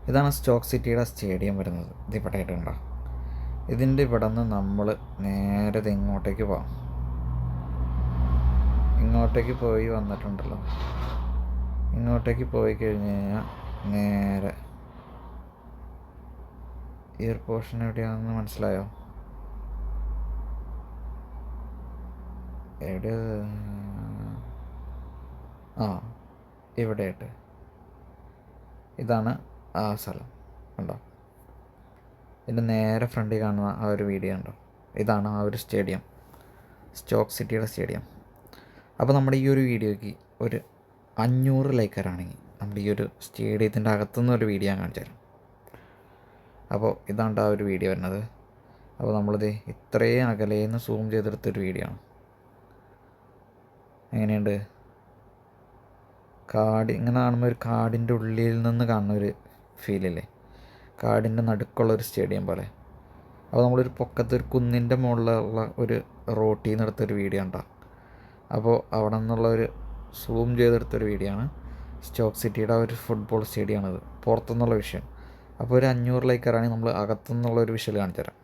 ഇതാണ് സ്റ്റോക്ക് സിറ്റിയുടെ സ്റ്റേഡിയം വരുന്നത്. ഇതിവിടെ ആയിട്ടുണ്ടോ? ഇതിൻ്റെ ഇവിടെ നിന്ന് നമ്മൾ നേരെ ഇങ്ങോട്ടേക്ക് പോകാം. ഇങ്ങോട്ടേക്ക് പോയി വന്നിട്ടുണ്ടല്ലോ, ഇങ്ങോട്ടേക്ക് പോയി കഴിഞ്ഞ് കഴിഞ്ഞാൽ നേരെ ഈ ഒരു പോർഷൻ എവിടെയാണെന്ന് മനസ്സിലായോ? എവിടെ? ഇവിടെയായിട്ട്. ഇതാണ് ആ സ്ഥലം ഉണ്ടോ? ഇതിൻ്റെ നേരെ ഫ്രണ്ടിൽ കാണുന്ന ആ ഒരു വീഡിയോ ഉണ്ടോ? ഇതാണ് ആ ഒരു സ്റ്റേഡിയം, സ്റ്റോക്ക് സിറ്റിയുടെ സ്റ്റേഡിയം. അപ്പോൾ നമ്മുടെ ഈ ഒരു വീഡിയോയ്ക്ക് ഒരു 500 ലൈക്കറാണെങ്കിൽ നമ്മുടെ ഈ ഒരു സ്റ്റേഡിയത്തിൻ്റെ അകത്തുനിന്ന് ഒരു വീഡിയോ ഞാൻ കാണിച്ചു തരാം. അപ്പോൾ ഇതാണ്ട് ആ ഒരു വീഡിയോ വരുന്നത്. അപ്പോൾ നമ്മളിത് ഇത്രയും അകലേന്ന് സൂം ചെയ്തെടുത്തൊരു വീഡിയോ ആണ്. എങ്ങനെയുണ്ട്? ഇങ്ങനെ കാണുമ്പോൾ ഒരു കാടിൻ്റെ ഉള്ളിൽ നിന്ന് കാണുന്ന ഒരു ഫീലില്ലേ, കാടിൻ്റെ നടുക്കുള്ളൊരു സ്റ്റേഡിയം പോലെ. അപ്പോൾ നമ്മളൊരു പൊക്കത്ത് ഒരു കുന്നിൻ്റെ മുകളിലുള്ള ഒരു റോട്ടിൽ നിന്ന് എടുത്തൊരു വീഡിയോ ഉണ്ടാകും. അപ്പോൾ അവിടെ നിന്നുള്ള ഒരു സൂം ചെയ്തെടുത്തൊരു വീഡിയോ ആണ്. സ്റ്റോക്ക് സിറ്റിയുടെ ഒരു ഫുട്ബോൾ സ്റ്റേഡിയമാണിത്, പുറത്തുനിന്നുള്ള വിഷയം. അപ്പോൾ ഒരു 500 ലൈക്കറാണെങ്കിൽ നമ്മൾ അകത്തുനിന്നുള്ള ഒരു വിഷ്വൽ കാണിച്ചു തരാം.